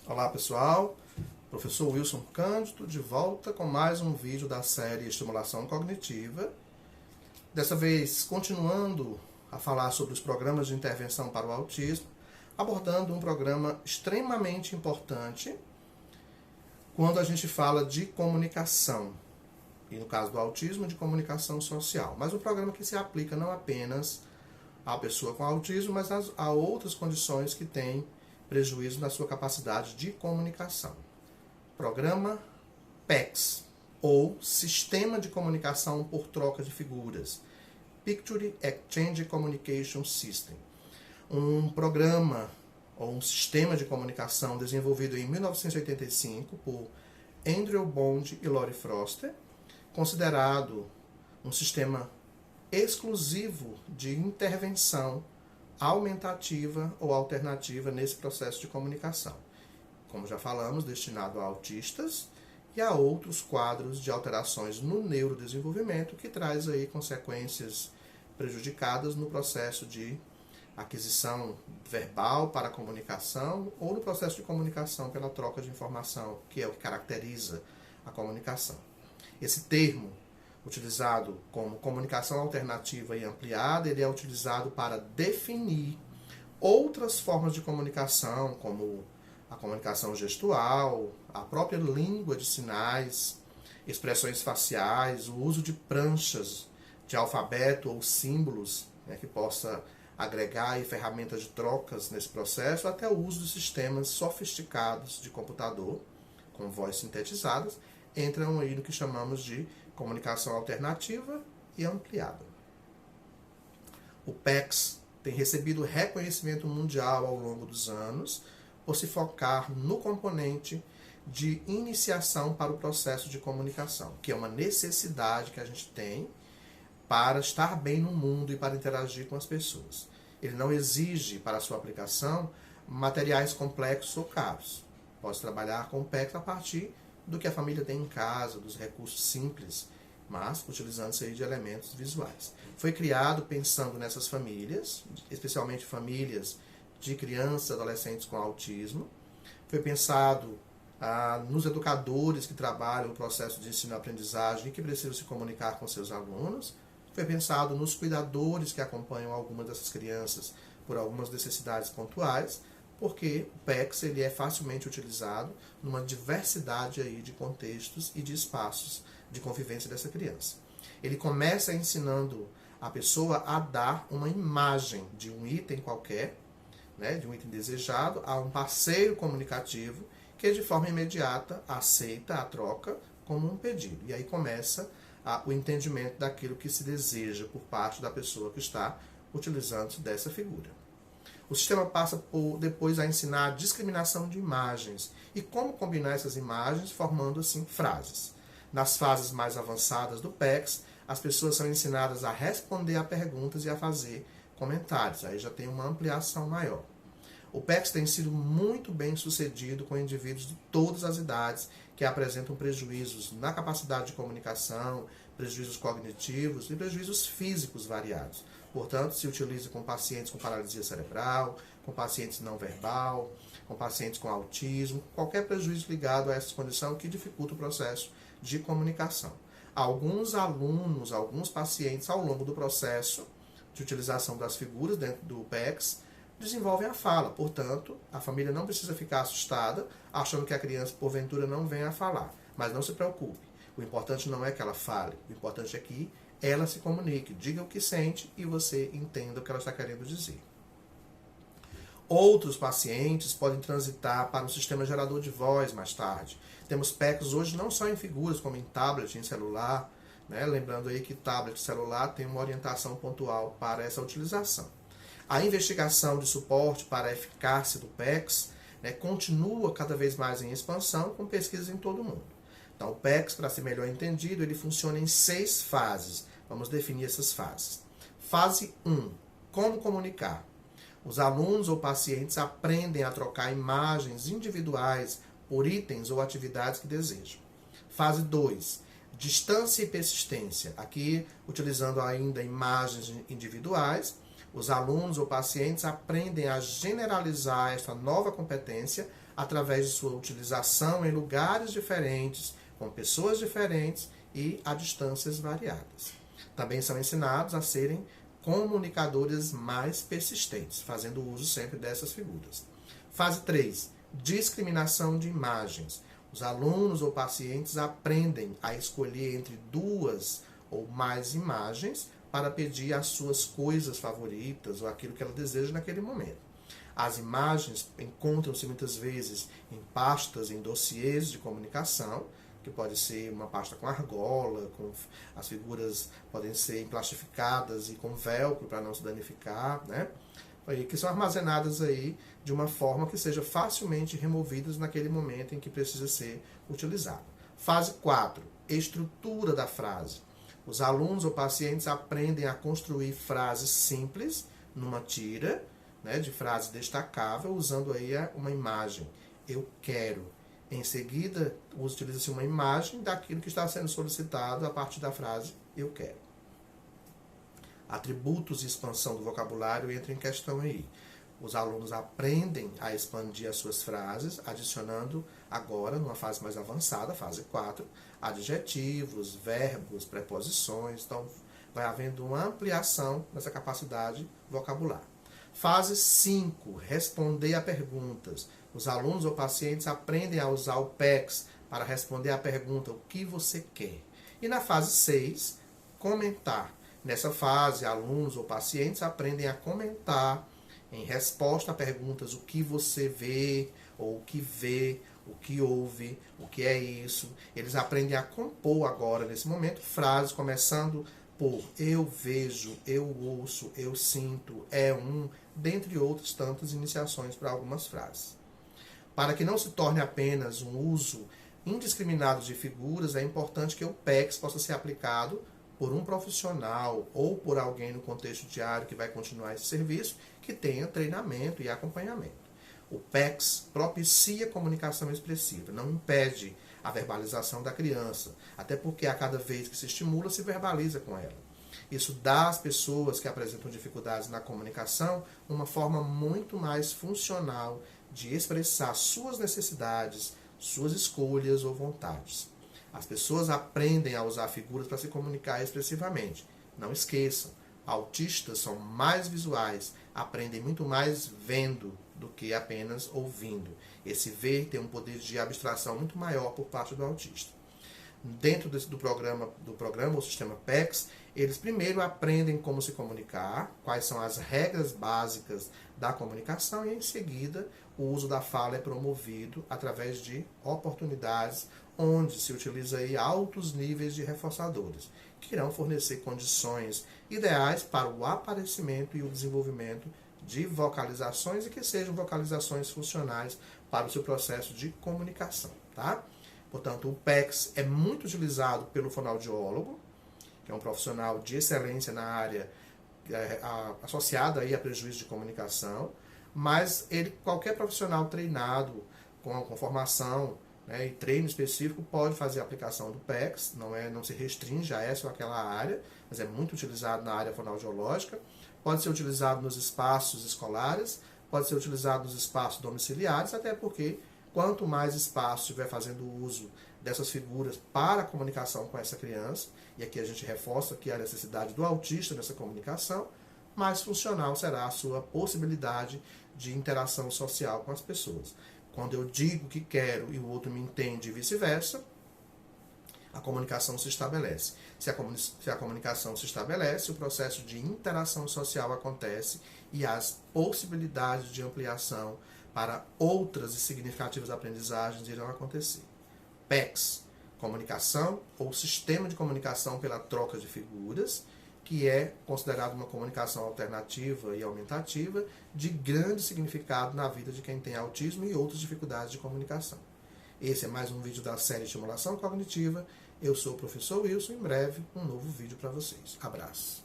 Olá pessoal, professor Wilson Cândido de volta com mais um vídeo da série Estimulação Cognitiva. Dessa vez continuando a falar sobre os programas de intervenção para o autismo, abordando um programa extremamente importante quando a gente fala de comunicação, e no caso do autismo, de comunicação social. Mas um programa que se aplica não apenas à pessoa com autismo, mas a outras condições que têm prejuízo na sua capacidade de comunicação. Programa PECS, ou Sistema de Comunicação por Troca de Figuras, Picture Exchange Communication System. Um programa ou um sistema de comunicação desenvolvido em 1985 por Andrew Bond e Lori Foster, considerado um sistema exclusivo de intervenção aumentativa ou alternativa nesse processo de comunicação. Como já falamos, destinado a autistas e a outros quadros de alterações no neurodesenvolvimento que traz aí consequências prejudicadas no processo de aquisição verbal para a comunicação ou no processo de comunicação pela troca de informação, que é o que caracteriza a comunicação. Esse termo, utilizado como comunicação alternativa e ampliada, ele é utilizado para definir outras formas de comunicação, como a comunicação gestual, a própria língua de sinais, expressões faciais, o uso de pranchas de alfabeto ou símbolos, que possa agregar ferramentas de trocas nesse processo, até o uso de sistemas sofisticados de computador, com voz sintetizadas, entram aí no que chamamos de comunicação alternativa e ampliada. O PECS tem recebido reconhecimento mundial ao longo dos anos por se focar no componente de iniciação para o processo de comunicação, que é uma necessidade que a gente tem para estar bem no mundo e para interagir com as pessoas. Ele não exige para a sua aplicação materiais complexos ou caros. Pode trabalhar com o PECS a partir do que a família tem em casa, dos recursos simples, mas utilizando-se de elementos visuais. Foi criado pensando nessas famílias, especialmente famílias de crianças e adolescentes com autismo. Foi pensado nos educadores que trabalham no processo de ensino-aprendizagem e que precisam se comunicar com seus alunos. Foi pensado nos cuidadores que acompanham algumas dessas crianças por algumas necessidades pontuais, porque o PECS ele é facilmente utilizado numa diversidade aí de contextos e de espaços de convivência dessa criança. Ele começa ensinando a pessoa a dar uma imagem de um item qualquer, de um item desejado, a um parceiro comunicativo que de forma imediata aceita a troca como um pedido. E aí começa o entendimento daquilo que se deseja por parte da pessoa que está utilizando dessa figura. O sistema passa depois a ensinar a discriminação de imagens e como combinar essas imagens formando assim frases. Nas fases mais avançadas do PECS, as pessoas são ensinadas a responder a perguntas e a fazer comentários. Aí já tem uma ampliação maior. O PECS tem sido muito bem sucedido com indivíduos de todas as idades que apresentam prejuízos na capacidade de comunicação, prejuízos cognitivos e prejuízos físicos variados. Portanto, se utiliza com pacientes com paralisia cerebral, com pacientes não verbal, com pacientes com autismo, qualquer prejuízo ligado a essa condição que dificulta o processo de comunicação. Alguns alunos, alguns pacientes, ao longo do processo de utilização das figuras dentro do PECS, desenvolvem a fala. Portanto, a família não precisa ficar assustada, achando que a criança, porventura, não venha a falar. Mas não se preocupe. O importante não é que ela fale. O importante é que ela se comunique, diga o que sente e você entenda o que ela está querendo dizer. Outros pacientes podem transitar para um sistema gerador de voz mais tarde. Temos PECS hoje não só em figuras, como em tablet, em celular. Lembrando aí que tablet e celular tem uma orientação pontual para essa utilização. A investigação de suporte para a eficácia do PECS continua cada vez mais em expansão, com pesquisas em todo o mundo. Então, o PECS, para ser melhor entendido, ele funciona em 6 fases. Vamos definir essas fases. Fase 1. Como comunicar. Os alunos ou pacientes aprendem a trocar imagens individuais por itens ou atividades que desejam. Fase 2. Distância e persistência. Aqui, utilizando ainda imagens individuais, Os alunos ou pacientes aprendem a generalizar esta nova competência através de sua utilização em lugares diferentes, com pessoas diferentes e a distâncias variadas. Também são ensinados a serem comunicadores mais persistentes, fazendo uso sempre dessas figuras. Fase 3. Discriminação de imagens. Os alunos ou pacientes aprendem a escolher entre 2 ou mais imagens para pedir as suas coisas favoritas ou aquilo que ela deseja naquele momento. As imagens encontram-se muitas vezes em pastas, em dossiês de comunicação, que pode ser uma pasta com argola, as figuras podem ser plastificadas e com velcro para não se danificar, né? Que são armazenadas aí de uma forma que seja facilmente removidas naquele momento em que precisa ser utilizado. Fase 4. Estrutura da frase. Os alunos ou pacientes aprendem a construir frases simples numa tira, né, de frase destacável, usando aí uma imagem. Eu quero. Em seguida, utiliza-se uma imagem daquilo que está sendo solicitado a partir da frase eu quero. Atributos e expansão do vocabulário entram em questão aí. Os alunos aprendem a expandir as suas frases, adicionando agora, numa fase mais avançada, fase 4, adjetivos, verbos, preposições. Então, vai havendo uma ampliação nessa capacidade vocabular. Fase 5, responder a perguntas. Os alunos ou pacientes aprendem a usar o PECS para responder à pergunta o que você quer. E na fase 6, comentar. Nessa fase, alunos ou pacientes aprendem a comentar em resposta a perguntas o que você vê, ou o que ouve, o que é isso. Eles aprendem a compor agora, nesse momento, frases começando por eu vejo, eu ouço, eu sinto, dentre outras tantas iniciações para algumas frases. Para que não se torne apenas um uso indiscriminado de figuras, é importante que o PECS possa ser aplicado por um profissional ou por alguém no contexto diário que vai continuar esse serviço, que tenha treinamento e acompanhamento. O PECS propicia comunicação expressiva, não impede a verbalização da criança, até porque a cada vez que se estimula, se verbaliza com ela. Isso dá às pessoas que apresentam dificuldades na comunicação uma forma muito mais funcional de expressar suas necessidades, suas escolhas ou vontades. As pessoas aprendem a usar figuras para se comunicar expressivamente. Não esqueçam, autistas são mais visuais, aprendem muito mais vendo do que apenas ouvindo. Esse ver tem um poder de abstração muito maior por parte do autista. Dentro do programa, o sistema PECS, eles primeiro aprendem como se comunicar, quais são as regras básicas da comunicação e, em seguida, o uso da fala é promovido através de oportunidades onde se utiliza aí altos níveis de reforçadores, que irão fornecer condições ideais para o aparecimento e o desenvolvimento de vocalizações e que sejam vocalizações funcionais para o seu processo de comunicação, tá? Portanto, o PECS é muito utilizado pelo fonoaudiólogo, que é um profissional de excelência na área associada aí a prejuízo de comunicação, mas qualquer profissional treinado com formação, né, e treino específico pode fazer a aplicação do PECS, não se restringe a essa ou aquela área, mas é muito utilizado na área fonoaudiológica, pode ser utilizado nos espaços escolares, pode ser utilizado nos espaços domiciliares, até porque quanto mais espaço estiver fazendo uso dessas figuras para a comunicação com essa criança, e aqui a gente reforça que a necessidade do autista nessa comunicação, mais funcional será a sua possibilidade de interação social com as pessoas. Quando eu digo que quero e o outro me entende e vice-versa, a comunicação se estabelece. Se a comunicação se estabelece, o processo de interação social acontece e as possibilidades de ampliação para outras e significativas aprendizagens irão acontecer. PECS, comunicação ou sistema de comunicação pela troca de figuras, que é considerado uma comunicação alternativa e aumentativa de grande significado na vida de quem tem autismo e outras dificuldades de comunicação. Esse é mais um vídeo da série Estimulação Cognitiva. Eu sou o professor Wilson, em breve um novo vídeo para vocês. Abraço.